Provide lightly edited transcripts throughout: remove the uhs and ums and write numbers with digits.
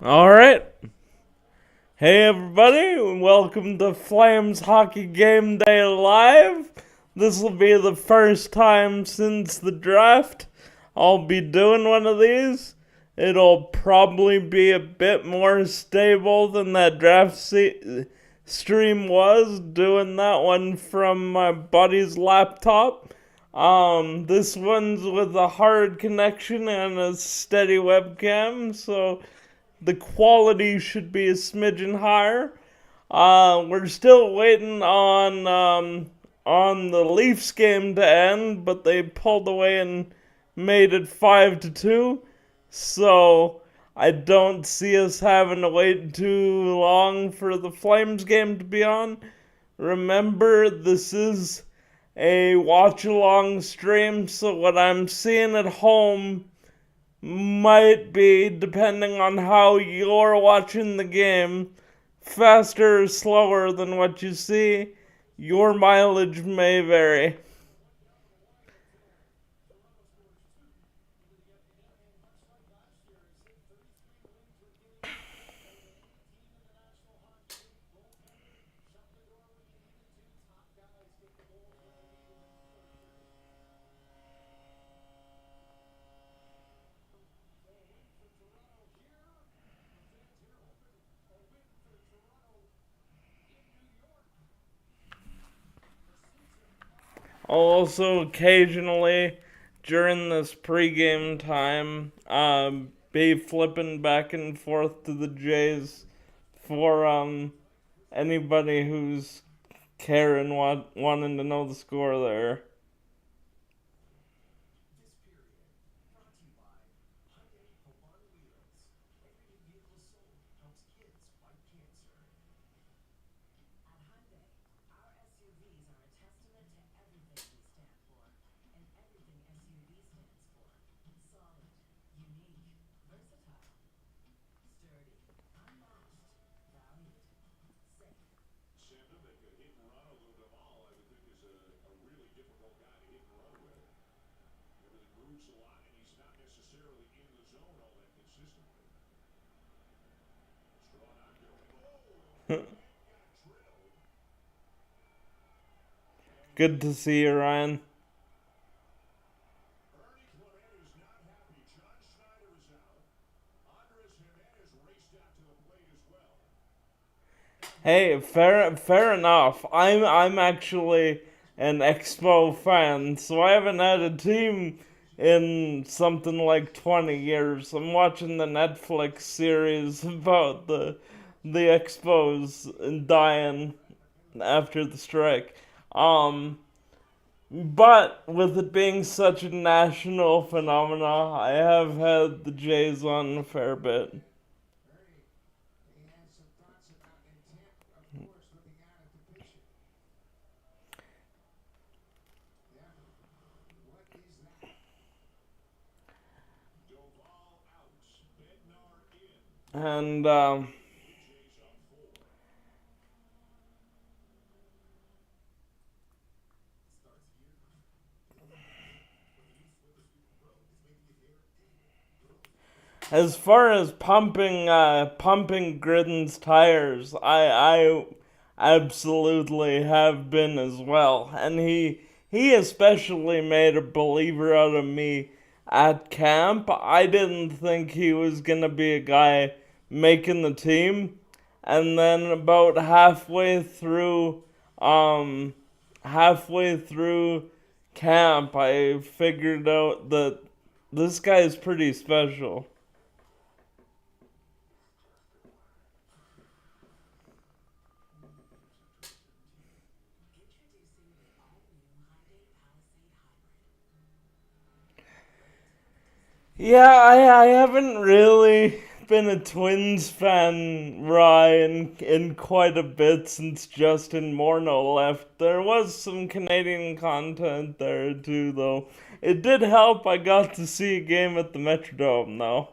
All right. Hey, everybody. Welcome to Flames Hockey Game Day Live. This will be the first time since the draft I'll be doing one of these. It'll probably be a bit more stable than that draft stream was, doing that one from my buddy's laptop. This one's with a hard connection and a steady webcam, so the quality should be a smidgen higher. We're still waiting on the Leafs game to end, but they pulled away and made it 5-2. So I don't see us having to wait too long for the Flames game to be on. Remember, this is a watch along stream, so what I'm seeing at home might be, depending on how you're watching the game, faster or slower than what you see. Your mileage may vary. I'll also occasionally, during this pregame time, be flipping back and forth to the Jays for anybody who's caring, wanting to know the score there. Good to see you, Ryan. Hey, fair enough. I'm actually an Expo fan, so I haven't had a team in something like 20 years. I'm watching the Netflix series about the Expos dying after the strike. Um, but with it being such a national phenomena, I have had the Jays on a fair bit. And as far as pumping Gridden's tires, I absolutely have been as well, and he especially made a believer out of me at camp. I didn't think he was gonna be a guy making the team, and then about um, halfway through camp, I figured out that this guy is pretty special. Yeah, I haven't really been a Twins fan, Ryan, in quite a bit since Justin Morneau left. There was some Canadian content there too, though. It did help I got to see a game at the Metrodome, though.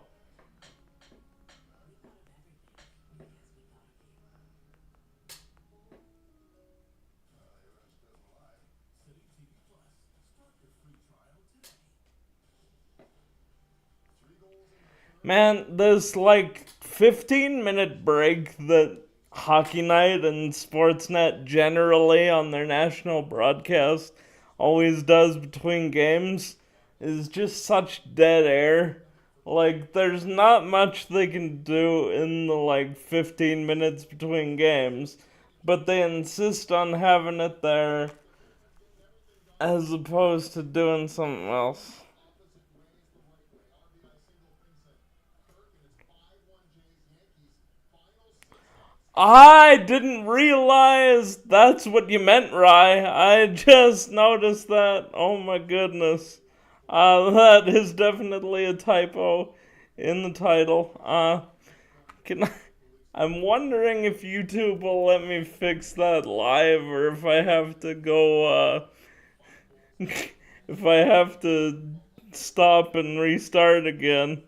Man, this like 15-minute break that Hockey Night and Sportsnet generally on their national broadcast always does between games is just such dead air. Like, there's not much they can do in the, 15 minutes between games, but they insist on having it there as opposed to doing something else. I didn't realize that's what you meant, Rye. I just noticed that. Oh my goodness. That is definitely a typo in the title. Can I, I'm wondering if YouTube will let me fix that live or if I have to go, if I have to stop and restart again.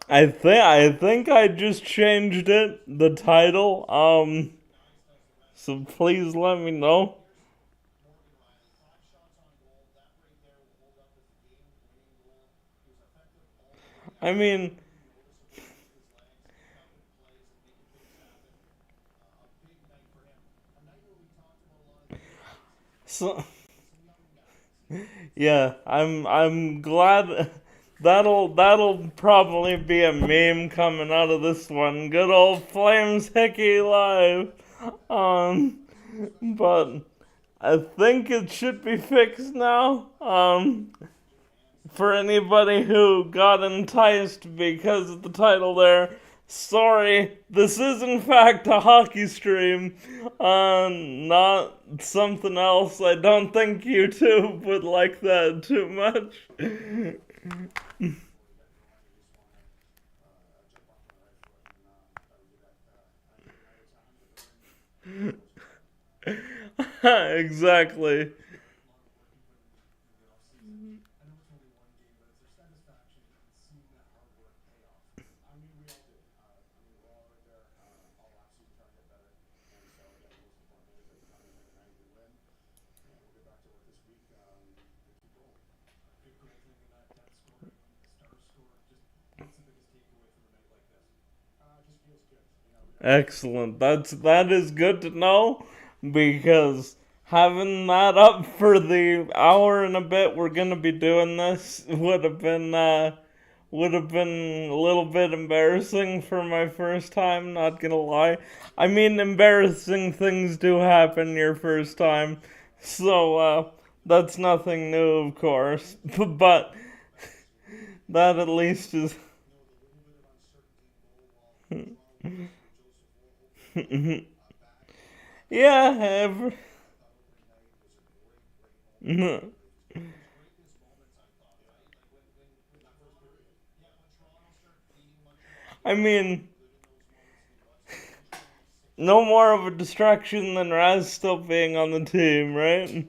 I think I just changed it, the title. So please let me know. I mean, so yeah, I'm glad that'll probably be a meme coming out of this one. Good old Flames Hickey Live. Um, but I think it should be fixed now. For anybody who got enticed because of the title there, sorry, this is in fact a hockey stream, not something else. I don't think YouTube would like that too much. Exactly. Excellent. That is good to know because having that up for the hour and a bit we're gonna be doing this would have been a little bit embarrassing for my first time, not gonna lie. I mean, embarrassing things do happen your first time, so that's nothing new, of course. But that at least is. Yeah, I mean, no more of a distraction than Raz still being on the team, right?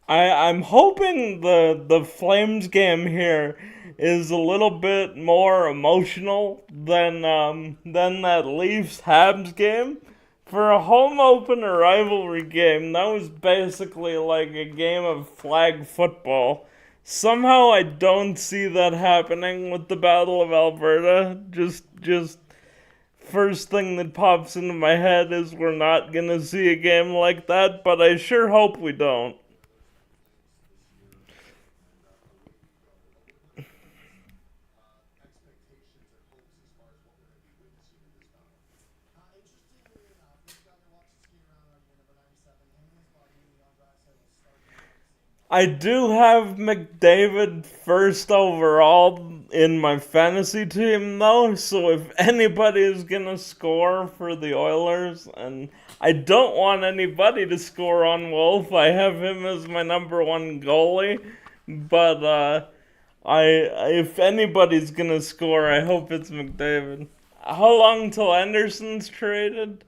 I'm hoping the Flames game here is a little bit more emotional than that Leafs Habs game. For a home opener rivalry game, that was basically like a game of flag football. Somehow I don't see that happening with the Battle of Alberta. Just first thing that pops into my head is we're not gonna see a game like that, but I sure hope we don't. I do have McDavid first overall in my fantasy team though, so if anybody is gonna score for the Oilers, and I don't want anybody to score on Wolf, I have him as my number one goalie, but I if anybody's gonna score, I hope it's McDavid. How long till Anderson's traded?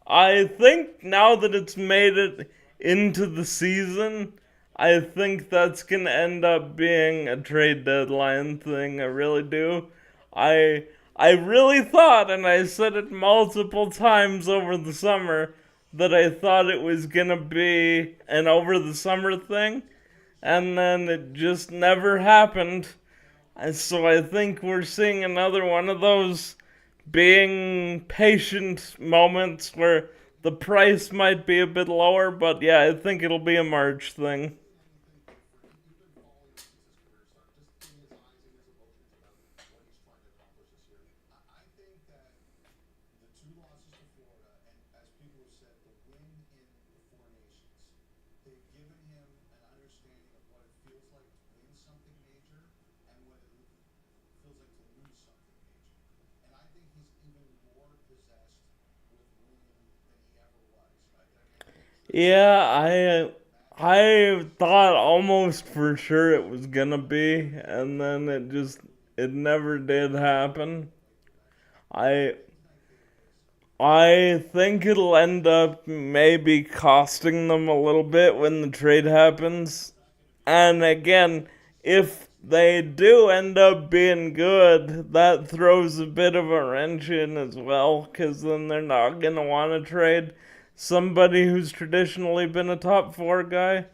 I think now that it's made it into the season, I think that's gonna end up being a trade deadline thing. I really do. I really thought, and I said it multiple times over the summer, that I thought it was gonna be an over the summer thing, and then it just never happened. And so I think we're seeing another one of those being patient moments where the price might be a bit lower, but yeah, I think it'll be a March thing. Yeah, I thought almost for sure it was gonna be, and then it never did happen. I I think it'll end up maybe costing them a little bit when the trade happens. And again, if they do end up being good, that throws a bit of a wrench in as well, because then they're not going to want to trade somebody who's traditionally been a top four guy.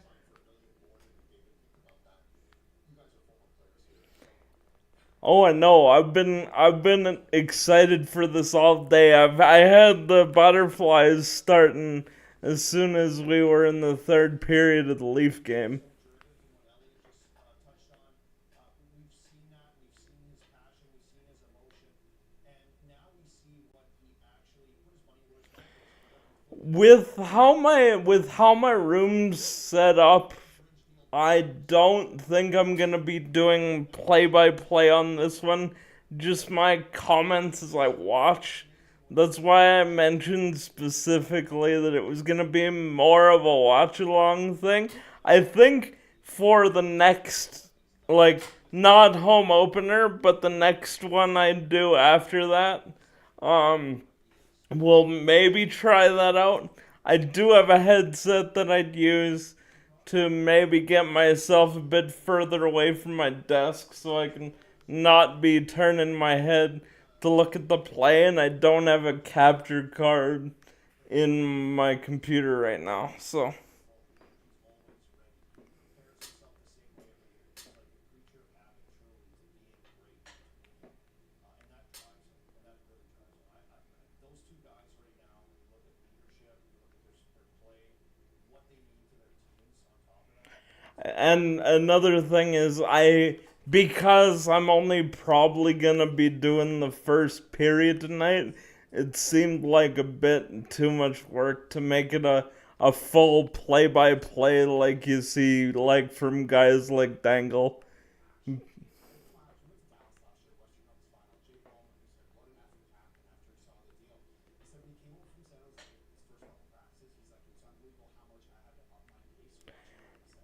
Oh, I know. I've been excited for this all day. I had the butterflies starting as soon as we were in the third period of the Leaf game. With how my room's set up, I don't think I'm gonna be doing play by play on this one. Just my comments as I watch. That's why I mentioned specifically that it was gonna be more of a watch along thing. I think for the next, like, not home opener, but the next one I do after that, um, we'll maybe try that out. I do have a headset that I'd use to maybe get myself a bit further away from my desk so I can not be turning my head to look at the play, and I don't have a capture card in my computer right now. So and another thing is because I'm only probably gonna be doing the first period tonight, it seemed like a bit too much work to make it a full play by play like you see like from guys like Dangle.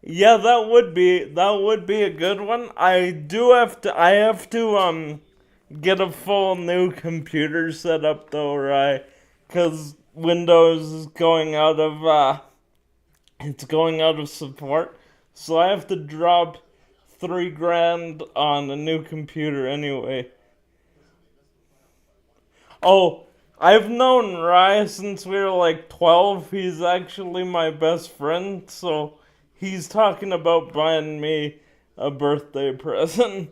Yeah, that would be a good one. I have to get a full new computer set up though, right? Cuz Windows is going out of support. So I have to drop 3 grand on a new computer anyway. Oh, I've known Rye since we were like 12. He's actually my best friend, so he's talking about buying me a birthday present.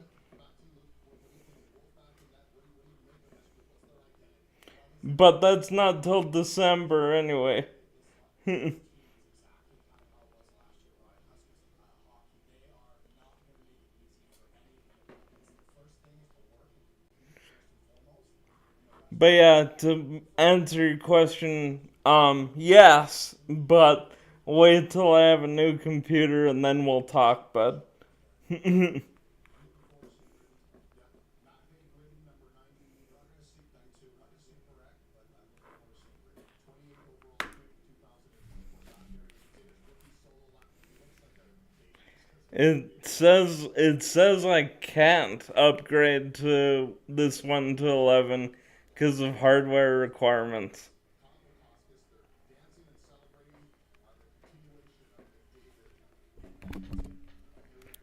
But that's not till December anyway. But yeah, to answer your question, yes, but wait till I have a new computer and then we'll talk, bud. It says I can't upgrade to this one to 11 because of hardware requirements.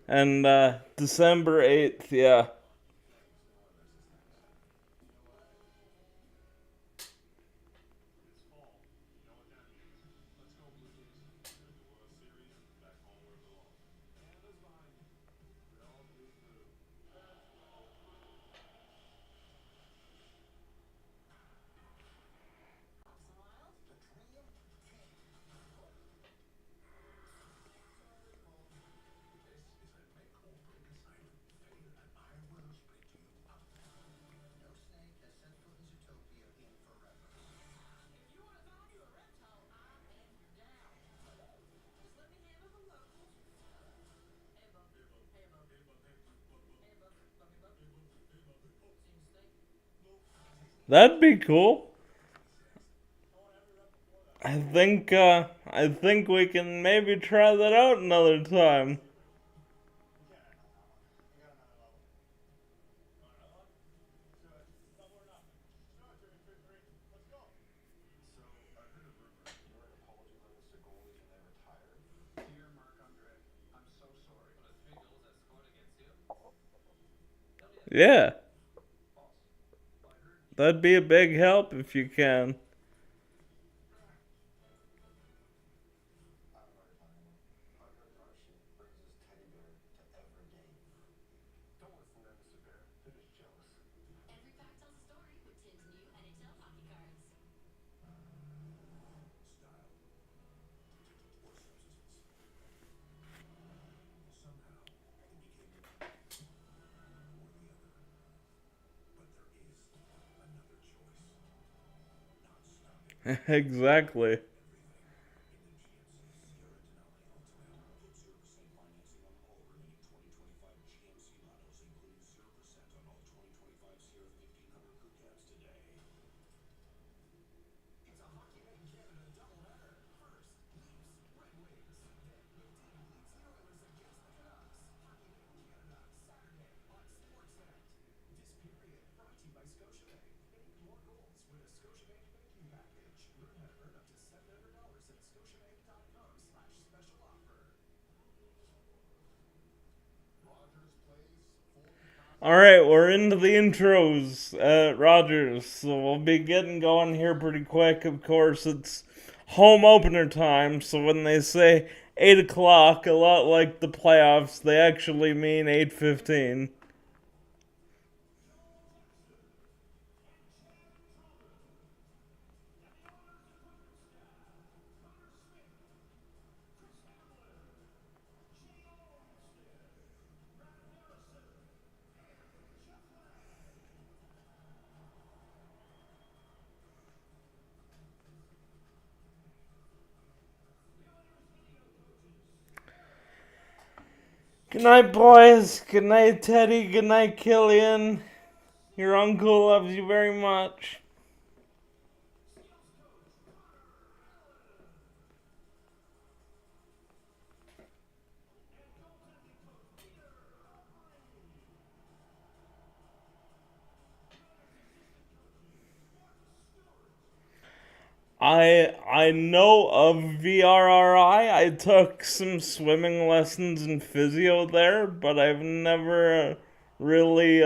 And December 8th, yeah. That'd be cool. I think we can maybe try that out another time. Yeah, that'd be a big help if you can. Exactly. All right, we're into the intros at Rogers, so we'll be getting going here pretty quick. Of course, it's home opener time, so when they say 8 o'clock, a lot like the playoffs, they actually mean 8:15. Good night, boys. Good night, Teddy. Good night, Killian. Your uncle loves you very much. I know of VRRI. I took some swimming lessons and physio there, but I've never really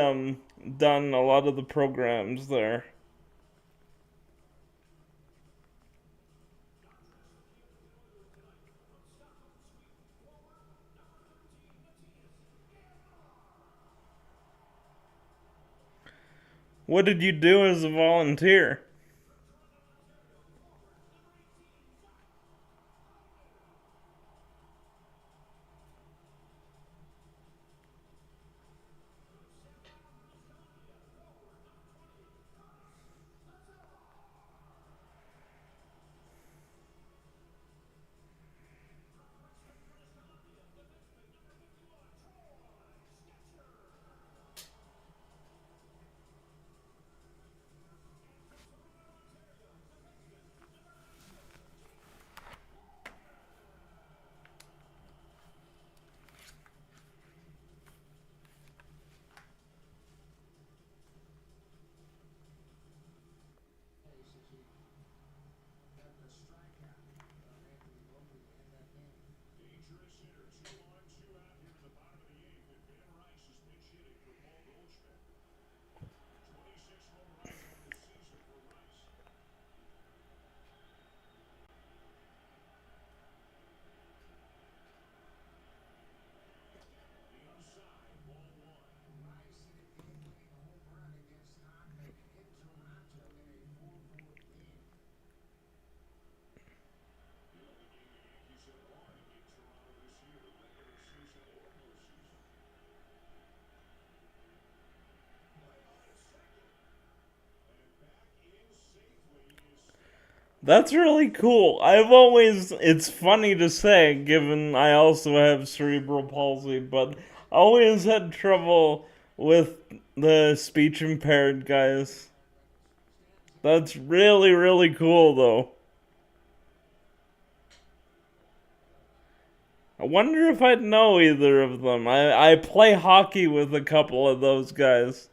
done a lot of the programs there. What did you do as a volunteer? That's really cool. It's funny to say, given I also have cerebral palsy, but I always had trouble with the speech impaired guys. That's really, really cool, though. I wonder if I'd know either of them. I play hockey with a couple of those guys.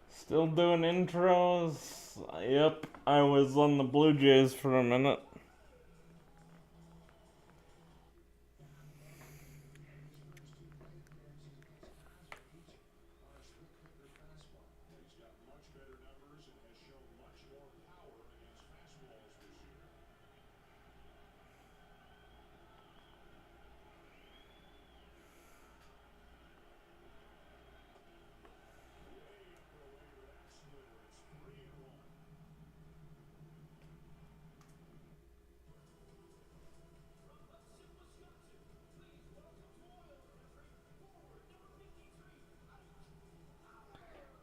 Still doing intros? Yep, I was on the Blue Jays for a minute.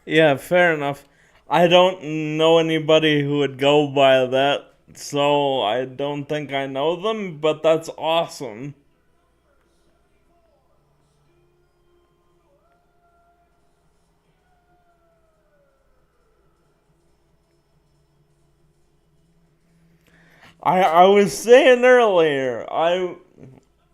Yeah, fair enough. I don't know anybody who would go by that, so I don't think I know them, but that's awesome. I was saying earlier,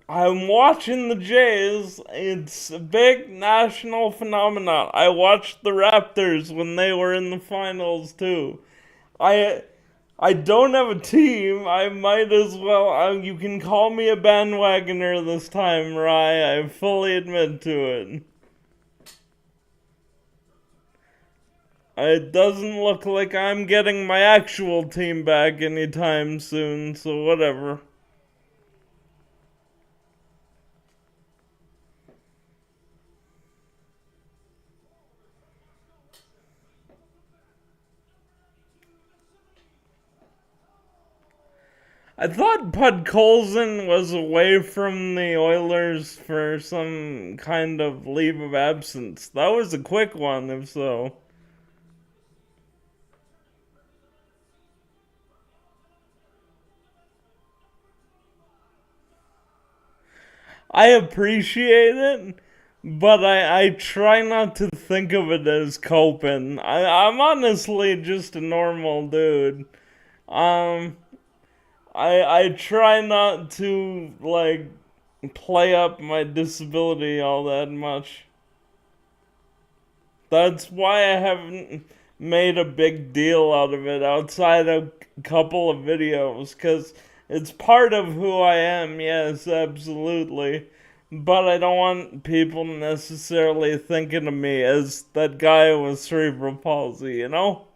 I'm watching the Jays. It's a big national phenomenon. I watched the Raptors when they were in the finals too. I I don't have a team. I might as well. You can call me a bandwagoner this time, Rye. I fully admit to it. It doesn't look like I'm getting my actual team back anytime soon, so whatever. I thought Podkolzin was away from the Oilers for some kind of leave of absence. That was a quick one, if so. I appreciate it, but I try not to think of it as coping. I'm honestly just a normal dude. Um, I try not to like play up my disability all that much. That's why I haven't made a big deal out of it outside a couple of videos, because it's part of who I am, yes, absolutely. But I don't want people necessarily thinking of me as that guy with cerebral palsy, you know?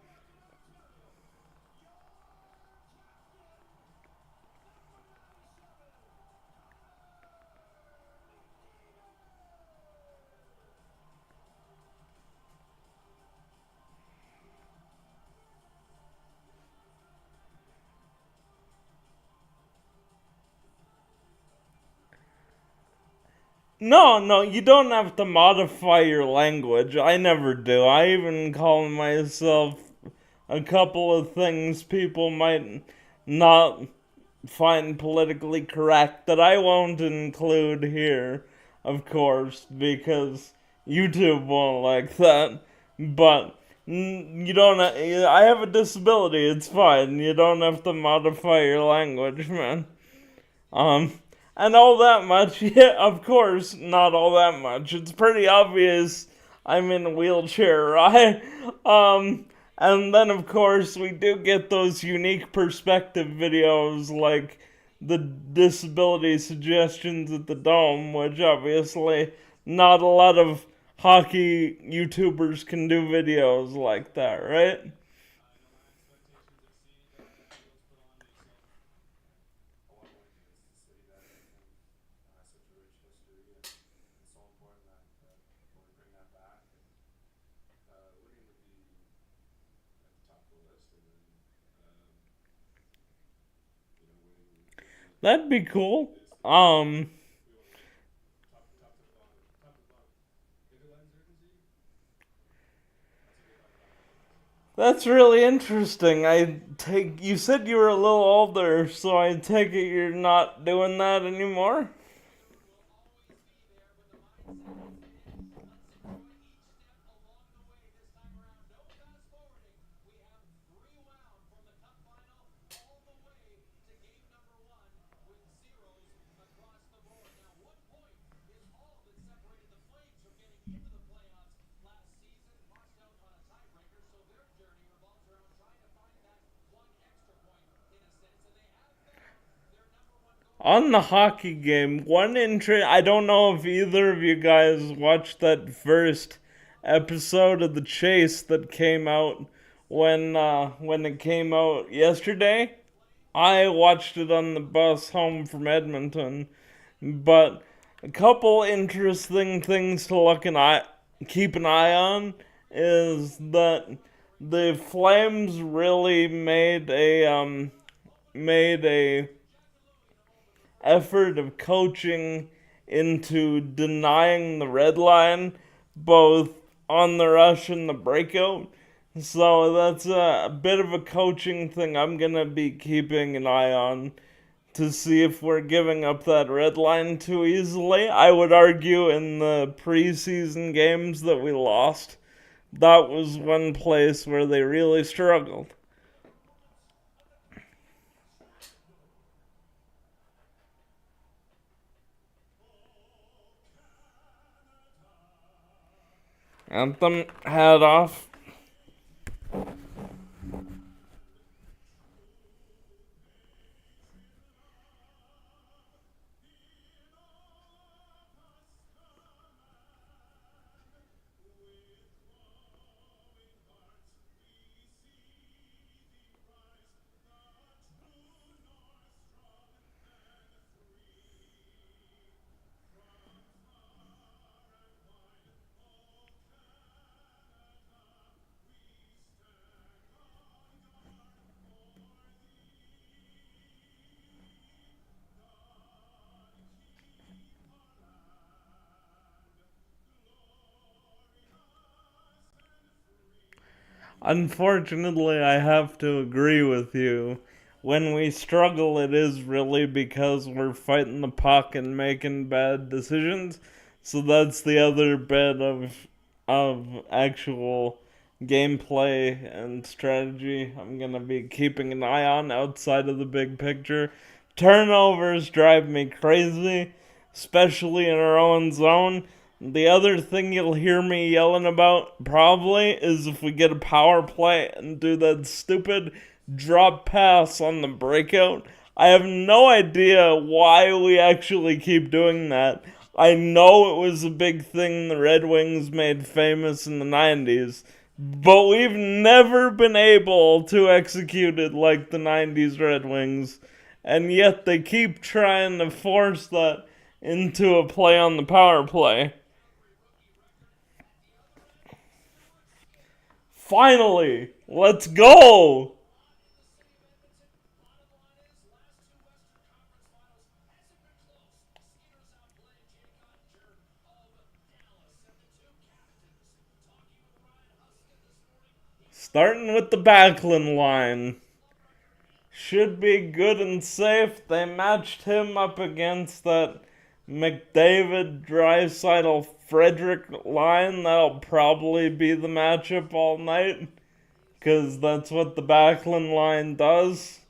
No, no, you don't have to modify your language. I never do. I even call myself a couple of things people might not find politically correct that I won't include here, of course, because YouTube won't like that. But you don't. I have a disability. It's fine. You don't have to modify your language, man. Um, and all that much, yeah, of course, not all that much. It's pretty obvious I'm in a wheelchair, right? And then of course we do get those unique perspective videos like the disability suggestions at the Dome, which obviously not a lot of hockey YouTubers can do videos like that, right? That'd be cool. Um, That's really interesting. I take you said you were a little older, so I take it you're not doing that anymore? On the hockey game, I don't know if either of you guys watched that first episode of The Chase that came out when it came out yesterday. I watched it on the bus home from Edmonton. But a couple interesting things to keep an eye on is that the Flames really made a effort of coaching into denying the red line, both on the rush and the breakout. So that's a bit of a coaching thing I'm gonna be keeping an eye on to see if we're giving up that red line too easily. I would argue in the preseason games that we lost, that was one place where they really struggled. Anthem hat off. Unfortunately, I have to agree with you. when we struggle, it is really because we're fighting the puck and making bad decisions. So that's the other bit of actual gameplay and strategy I'm gonna be keeping an eye on outside of the big picture. Turnovers drive me crazy, especially in our own zone. The other thing you'll hear me yelling about probably is if we get a power play and do that stupid drop pass on the breakout. I have no idea why we actually keep doing that. I know it was a big thing the Red Wings made famous in the 90s, but we've never been able to execute it like the 90s Red Wings, and yet they keep trying to force that into a play on the power play. Finally, let's go! Starting with the Backlund line. Should be good and safe. They matched him up against that McDavid, Draisaitl, Frederick line. That'll probably be the matchup all night, because that's what the Backlund line does.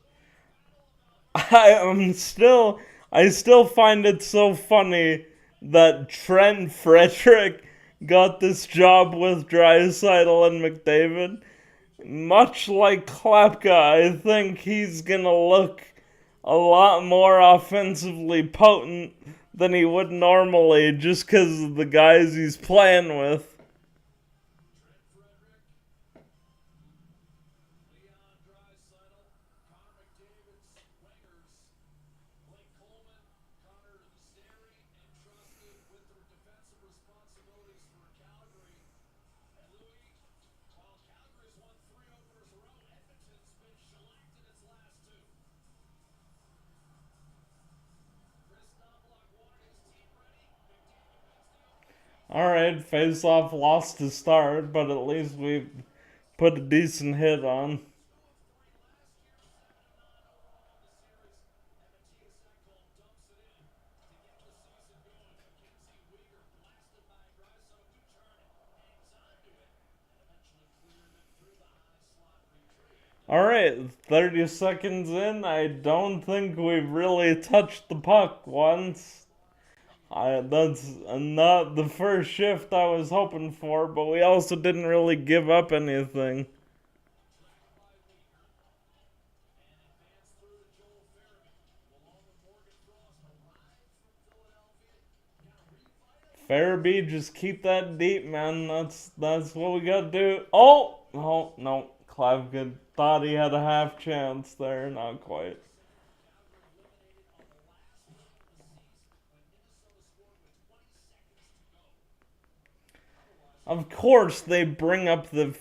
I still find it so funny that Trent Frederick got this job with Draisaitl and McDavid. Much like Klapka, I think he's gonna look a lot more offensively potent than he would normally just because of the guys he's playing with. Alright, face-off lost to start, but at least we put a decent hit on. Alright, 30 seconds in, I don't think we've really touched the puck once. That's not the first shift I was hoping for, but we also didn't really give up anything. Farabee, just keep that deep, man. That's what we gotta do. Oh no, Clavgood thought he had a half chance there, not quite. Of course, they bring up the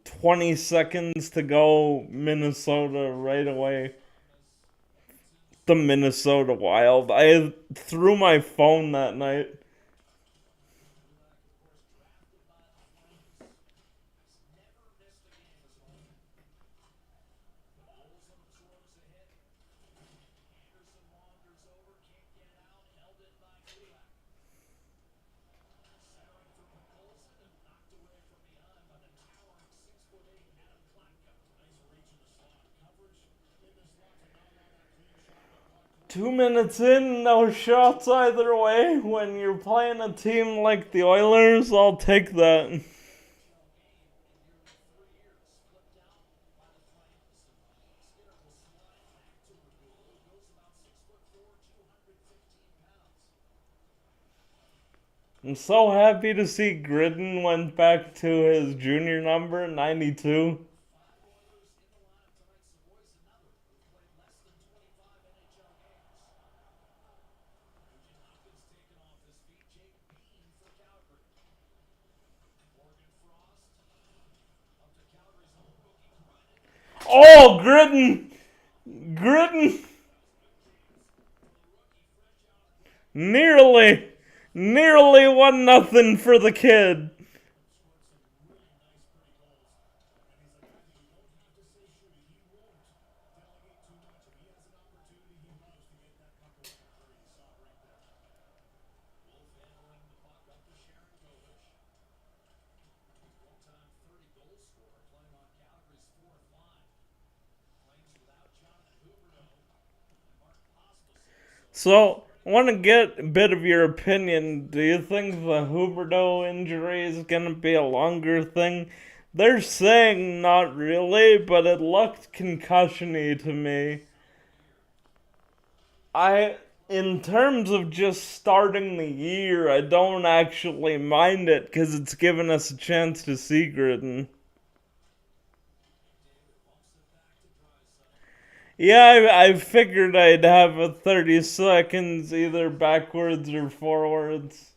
20 seconds to go Minnesota right away. The Minnesota Wild. I threw my phone that night. Two minutes in, no shots either way. When you're playing a team like the Oilers, I'll take that. I'm so happy to see Gridden went back to his junior number, 92. Oh, Gridden! Gridden! Nearly 1-0 for the kid. So, I want to get a bit of your opinion. Do you think the Huberdeau injury is going to be a longer thing? They're saying not really, but it looked concussion-y to me. In terms of just starting the year, I don't actually mind it because it's given us a chance to see Gridden. Yeah, I figured I'd have a 30 seconds either backwards or forwards.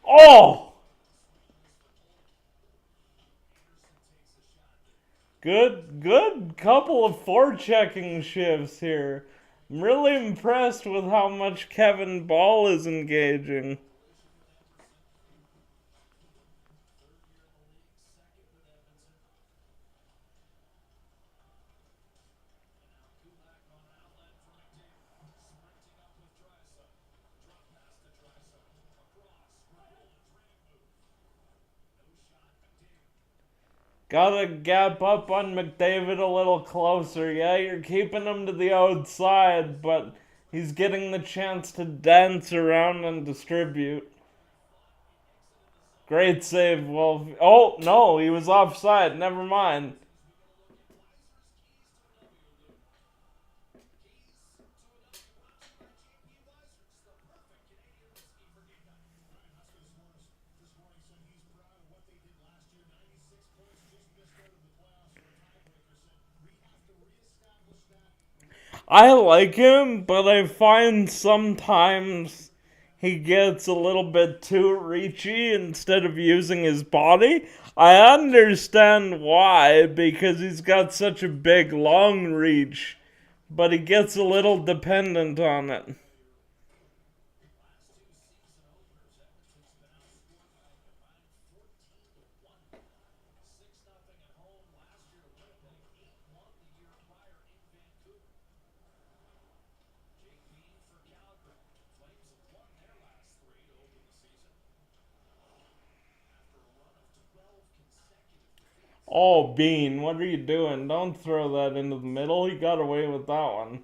Oh! Good couple of forechecking shifts here. I'm really impressed with how much Kevin Ball is engaging. Gotta gap up on McDavid a little closer. Yeah, you're keeping him to the outside, but he's getting the chance to dance around and distribute. Great save, Wolf. Oh, no, he was offside. Never mind. I like him, but I find sometimes he gets a little bit too reachy instead of using his body. I understand why, because he's got such a big, long reach, but he gets a little dependent on it. Oh, Bean, what are you doing? Don't throw that into the middle. He got away with that one.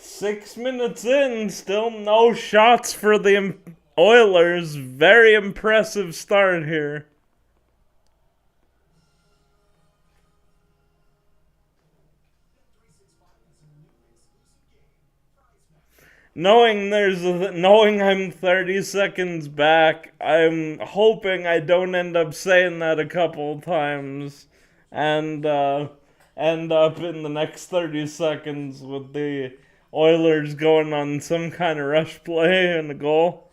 Six minutes in, still no shots for the Oilers. Very impressive start here. Knowing I'm 30 seconds back, I'm hoping I don't end up saying that a couple times and end up in the next 30 seconds with the Oilers going on some kind of rush play and a goal.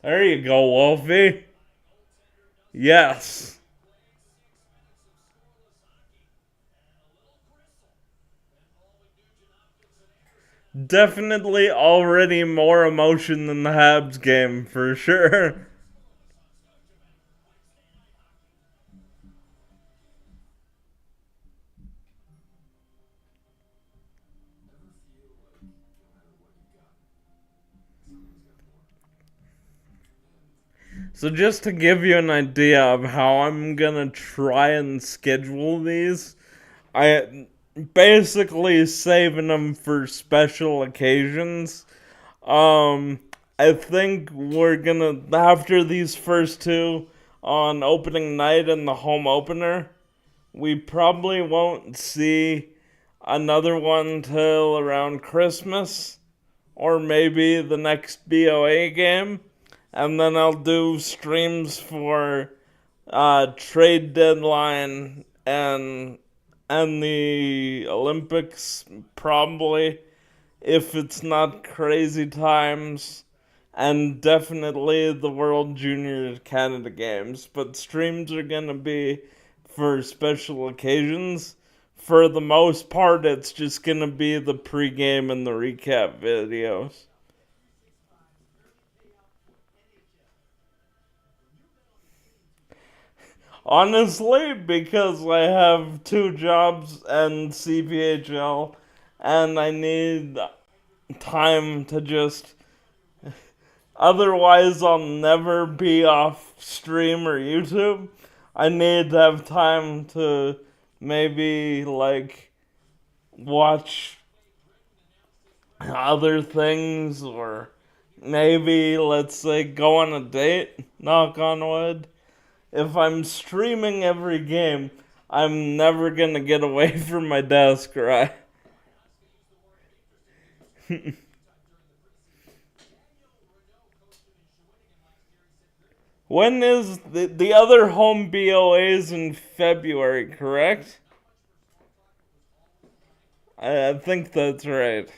There you go, Wolfie. Yes. Definitely already more emotion than the Habs game, for sure. So just to give you an idea of how I'm gonna try and schedule these, I basically saving them for special occasions. Um, I think we're gonna, after these first two on opening night and the home opener, we probably won't see another one till around Christmas or maybe the next BOA game. And then I'll do streams for trade deadline and the Olympics, probably, if it's not crazy times, and definitely the World Junior Canada Games. But streams are gonna be for special occasions. For the most part, it's just gonna be the pregame and the recap videos. Honestly, because I have two jobs and CPHL, and I need time to just. Otherwise, I'll never be off stream or YouTube. I need to have time to maybe, like, watch other things, or maybe, let's say, go on a date, knock on wood. If I'm streaming every game, I'm never gonna get away from my desk, right? When is the other home BOAs in February, correct? I think that's right.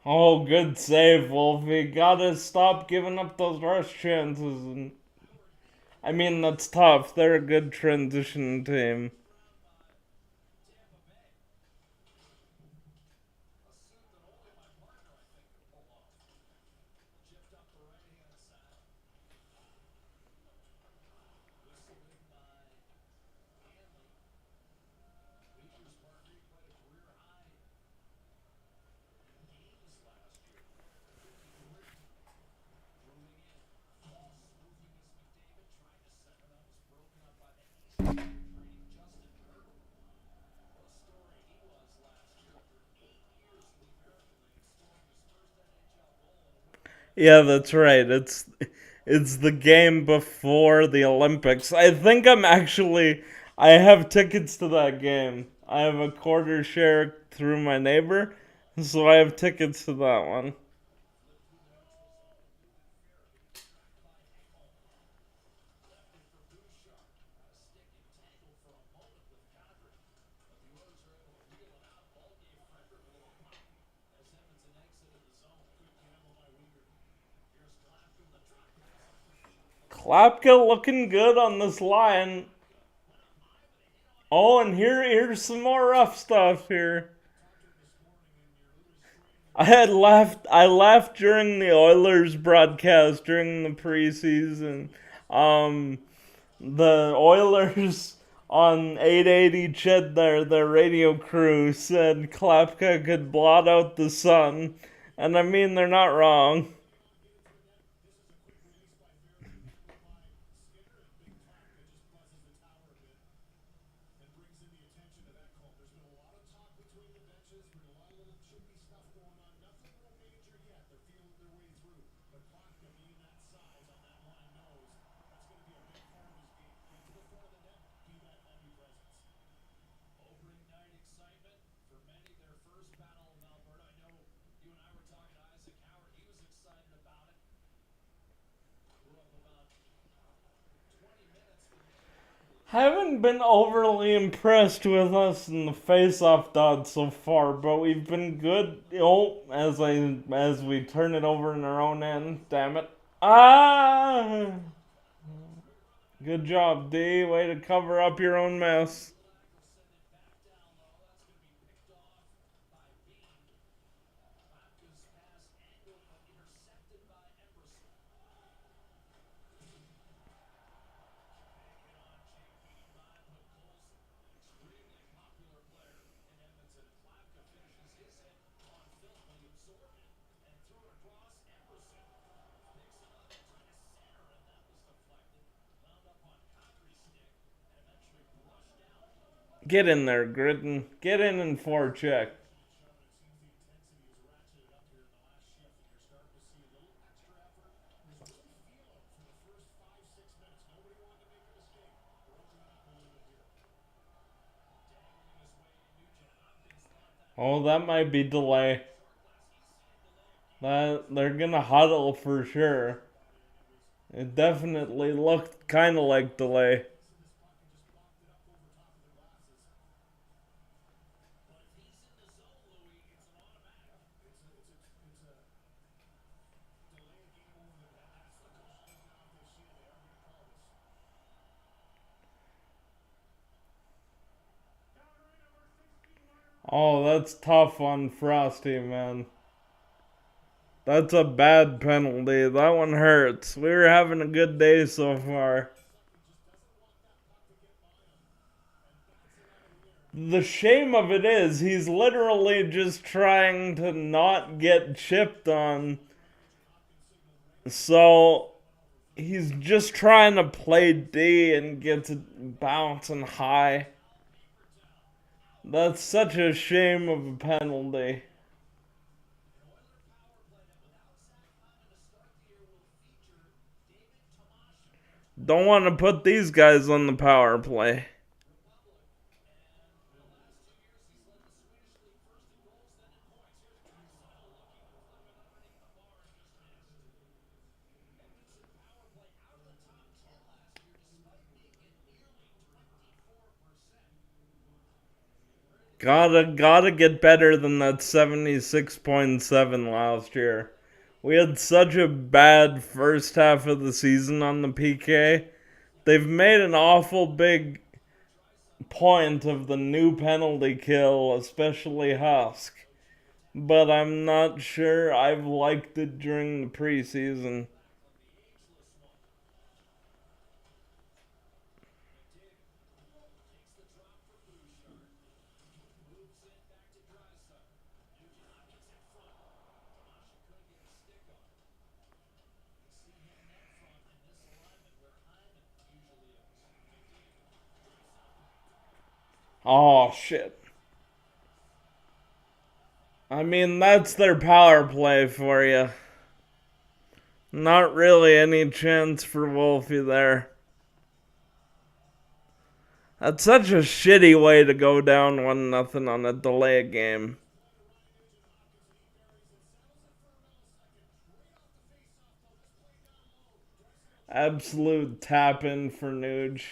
Oh, good save, Wolfie. Gotta stop giving up those rush chances. And I mean, that's tough. They're a good transition team. Yeah, that's right. It's the game before the Olympics. I think I have tickets to that game. I have a quarter share through my neighbor, so I have tickets to that one. Klapka looking good on this line. Oh, and here's some more rough stuff here. I laughed during the Oilers broadcast during the preseason. Um, the Oilers on 880 Ched, their radio crew, said Klapka could blot out the sun, and I mean they're not wrong. Haven't been overly impressed with us in the face-off dot so far, but we've been good. Oh, as we turn it over in our own end. Damn it! Ah, good job, D. Way to cover up your own mess. Get in there, Gritton. Get in and forecheck. Oh, that might be delay. They're gonna huddle for sure. It definitely looked kind of like delay. Oh, that's tough on Frosty, man. That's a bad penalty. That one hurts. We were having a good day so far. The shame of it is, he's literally just trying to not get chipped on. So, he's just trying to play D and get to bouncing high. That's such a shame of a penalty. Don't want to put these guys on the power play. Gotta get better than that 76.7 last year. We had such a bad first half of the season on the PK. They've made an awful big point of the new penalty kill, especially Husk. But I'm not sure I've liked it during the preseason. Oh, shit. I mean, that's their power play for you. Not really any chance for Wolfie there. That's such a shitty way to go down 1-0 on a delay game. Absolute tap in for Nuge.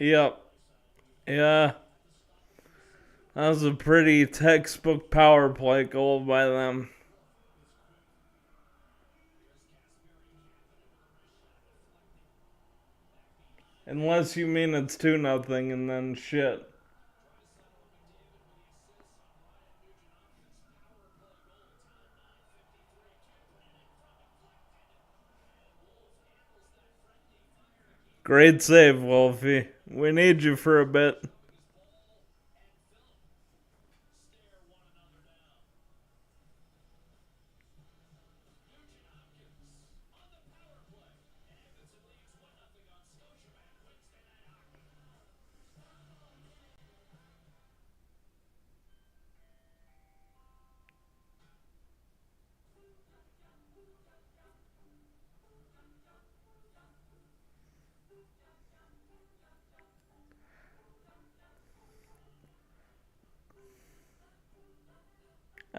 Yep. Yeah. That was a pretty textbook power play goal by them. Unless you mean it's 2-0 and then shit. Great save, Wolfie. We need you for a bit.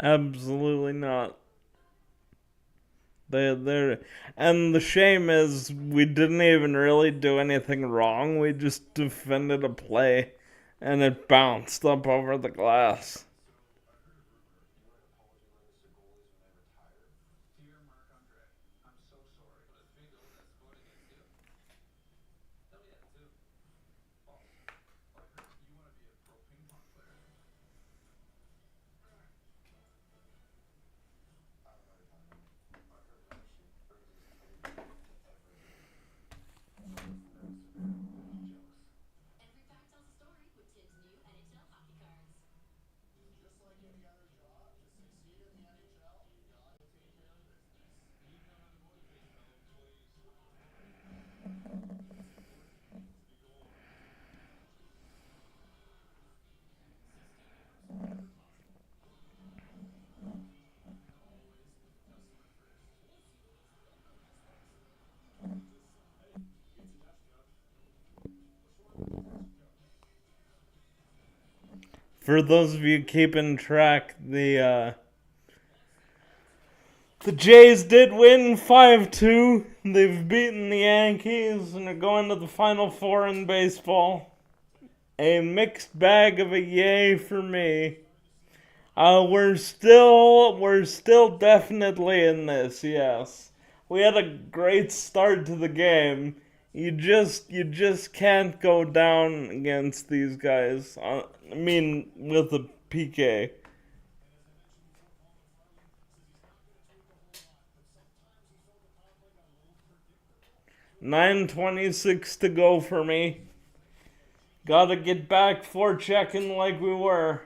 Absolutely not. They're, and the shame is we didn't even really do anything wrong. We just defended a play and it bounced up over the glass. For those of you keeping track, the Jays did win 5-2. They've beaten the Yankees and are going to the Final Four in baseball. A mixed bag of a yay for me. We're still definitely in this, yes. We had a great start to the game. You just can't go down against these guys. I mean, with a PK. 9:26 to go for me. Gotta get back for checking like we were.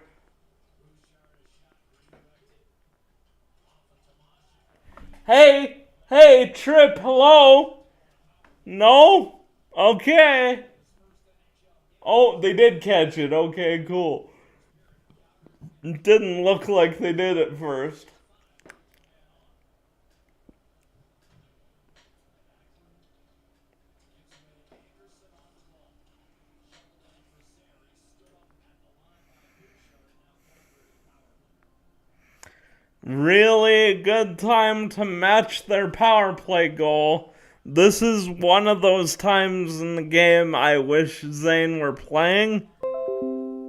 Hey, Trip, hello? No? Okay. Oh, they did catch it. Okay, cool. It didn't look like they did at first. Really good time to match their power play goal. This is one of those times in the game I wish Zane were playing.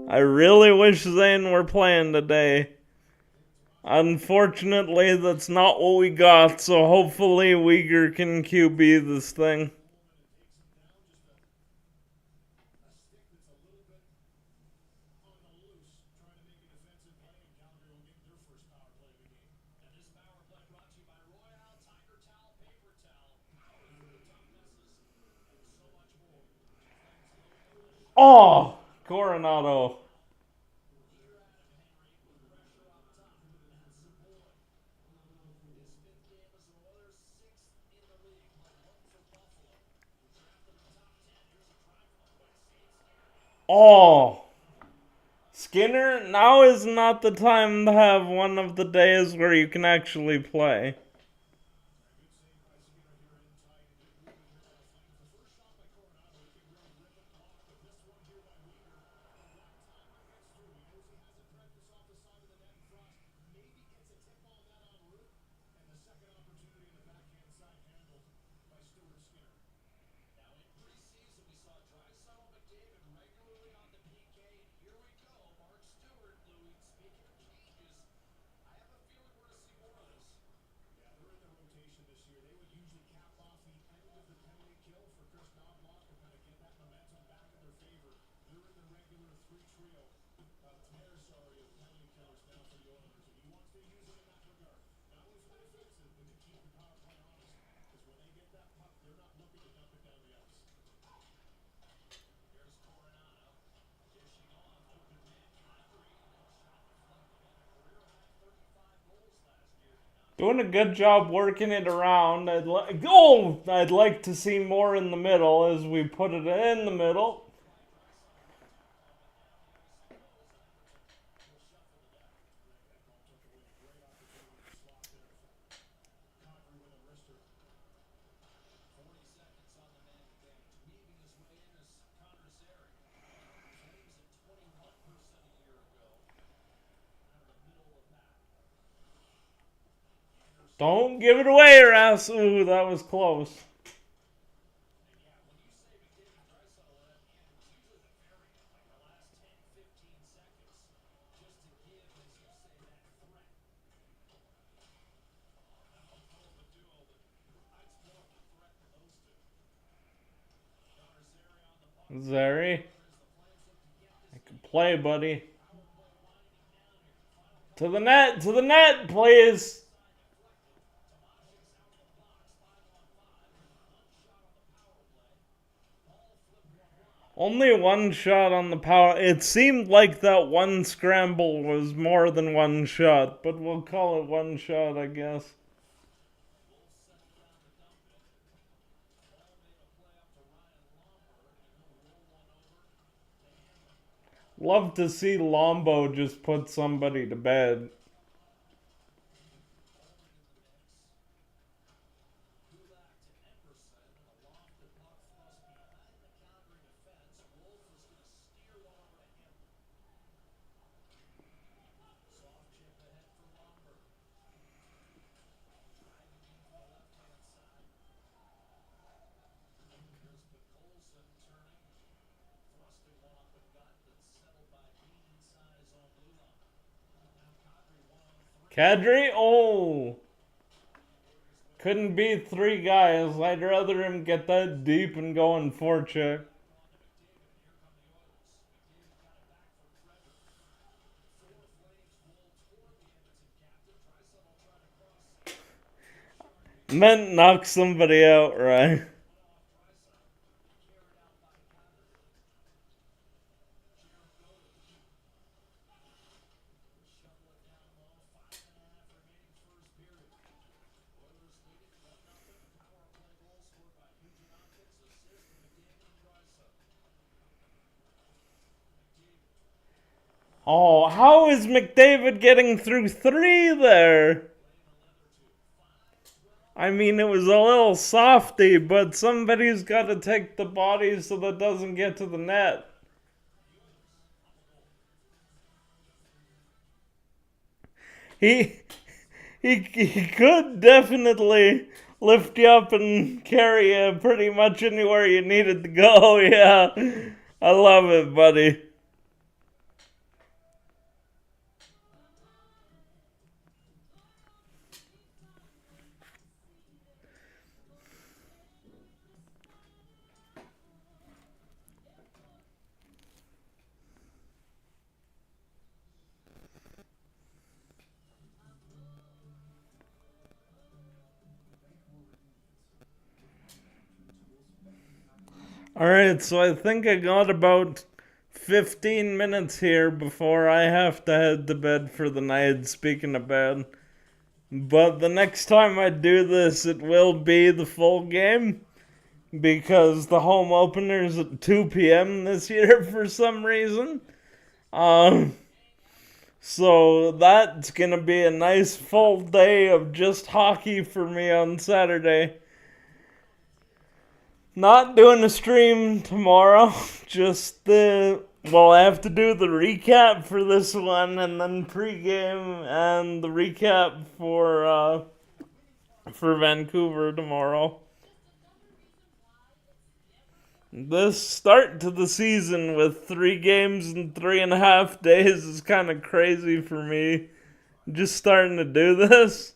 I really wish Zane were playing today. Unfortunately, that's not what we got, so hopefully Uyghur can QB this thing. Oh, Coronado. Oh, Skinner, now is not the time to have one of the days where you can actually play. Doing a good job working it around. I'd like to see more in the middle as we put it in the middle. Don't give it away, or else. Ooh, that was close. Zary, I can play, buddy. To the net, please. Only one shot on the power. It seemed like that one scramble was more than one shot, but we'll call it one shot, I guess. Love to see Lombo just put somebody to bed. Kadri? Oh! Couldn't beat three guys. I'd rather him get that deep and go in forecheck. Meant knock somebody out, right? Oh, how is McDavid getting through three there? I mean, it was a little softy, but somebody's got to take the body so that doesn't get to the net. He he could definitely lift you up and carry you pretty much anywhere you needed to go. Yeah, I love it, buddy. Alright, so I think I got about 15 minutes here before I have to head to bed for the night, speaking of bed. But the next time I do this, it will be the full game. Because the home opener is at 2 p.m. this year for some reason. Um, so that's gonna be a nice full day of just hockey for me on Saturday. Not doing a stream tomorrow. Just well, I have to do the recap for this one, and then pregame and the recap for Vancouver tomorrow. This start to the season with 3 games in 3.5 days is kind of crazy for me. Just starting to do this.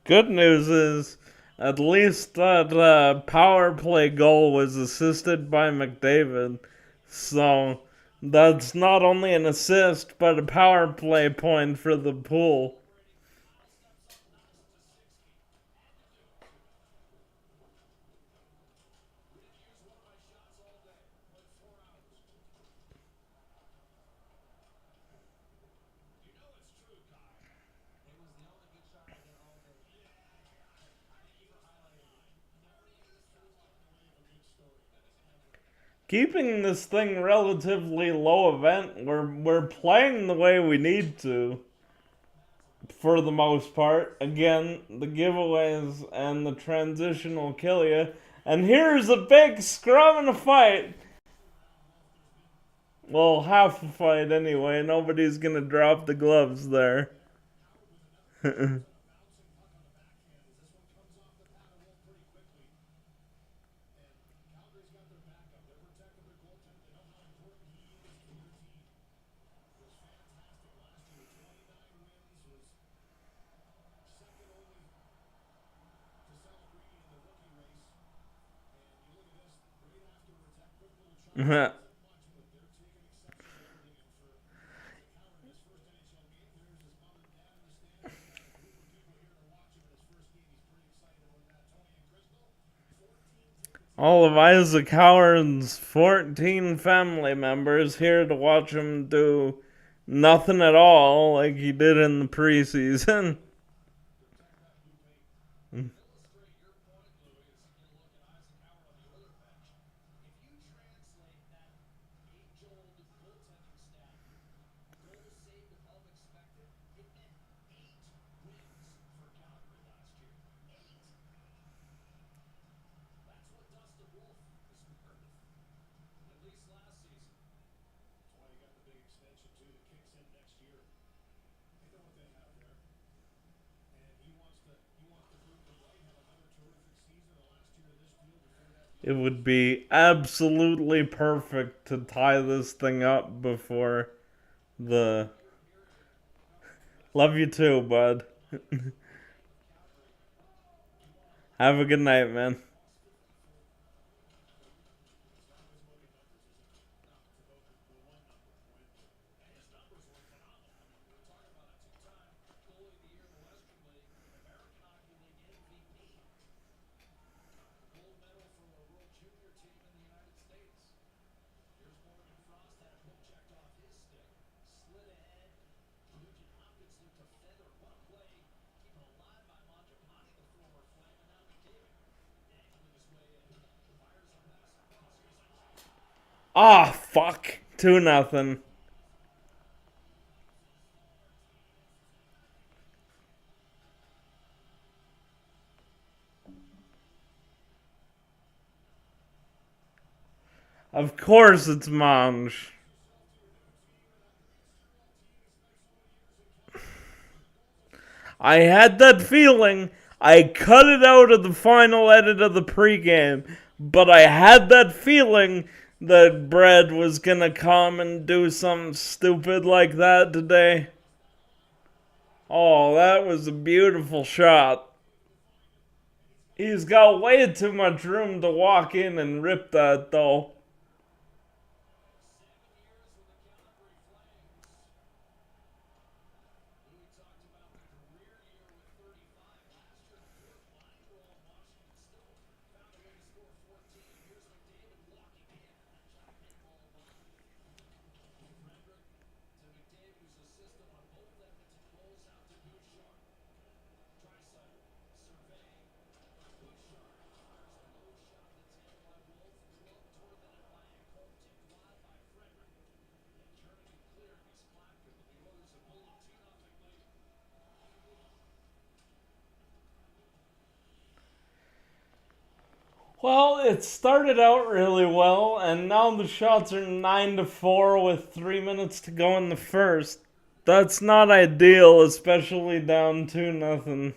Good news is, at least that power play goal was assisted by McDavid. So, that's not only an assist, but a power play point for the pool. Keeping this thing relatively low event, we're playing the way we need to. For the most part. Again, the giveaways and the transition will kill you. And here's a big scrum and a fight. Well, half a fight anyway. Nobody's gonna drop the gloves there. All of Isaac Howard's 14 family members here to watch him do nothing at all like he did in the preseason. It would be absolutely perfect to tie this thing up before the. Love you too, bud. Have a good night, man. Ah, fuck. 2-0. Of course it's Mange. I had that feeling. I cut it out of the final edit of the pregame, but I had that feeling that Brad was gonna come and do something stupid like that today. Oh, that was a beautiful shot. He's got way too much room to walk in and rip that, though. Well, it started out really well, and now the shots are 9-4 with 3 minutes to go in the first. That's not ideal, especially down 2-0.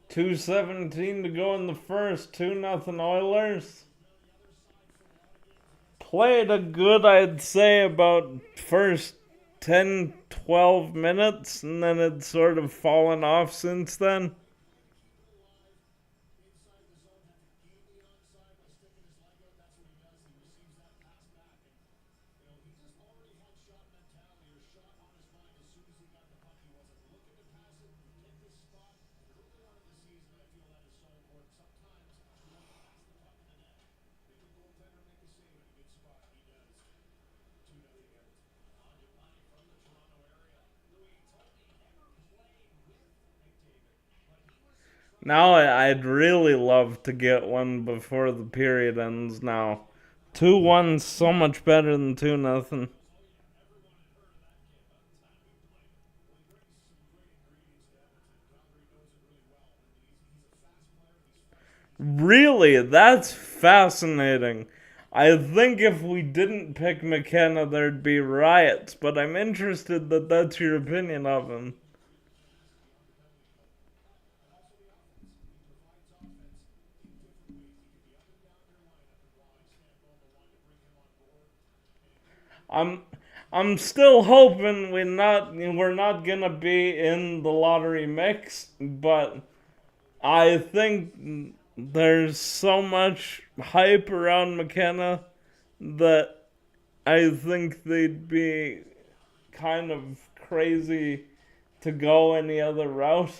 .217 to go in the first. 2-0 Oilers. Played a good, I'd say, about first 10-12 minutes, and then it's sort of fallen off since then. Now I'd really love to get one before the period ends now. 2-1's so much better than 2-0. Really? That's fascinating. I think if we didn't pick McKenna, there'd be riots, but I'm interested that that's your opinion of him. I'm I'm still hoping we're not gonna be in the lottery mix, but I think there's so much hype around McKenna that I think they'd be kind of crazy to go any other route.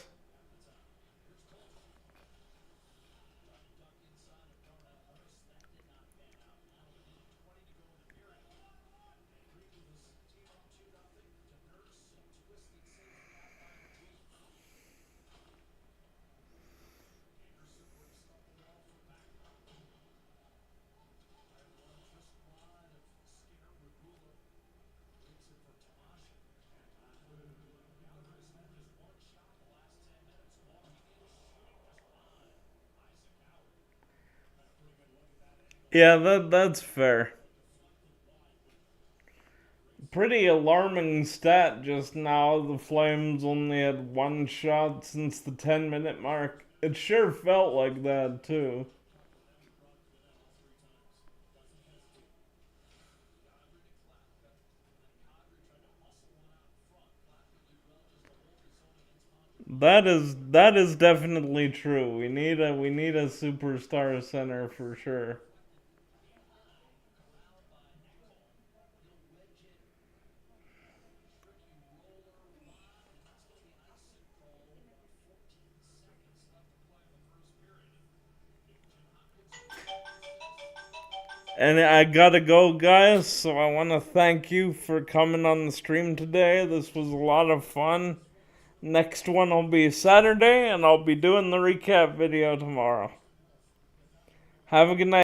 Yeah, that's fair. Pretty alarming stat just now. The Flames only had one shot since the 10-minute mark. It sure felt like that, too. That is definitely true. We need a superstar center for sure. And I gotta go, guys, so I want to thank you for coming on the stream today. This was a lot of fun. Next one will be Saturday, and I'll be doing the recap video tomorrow. Have a good night.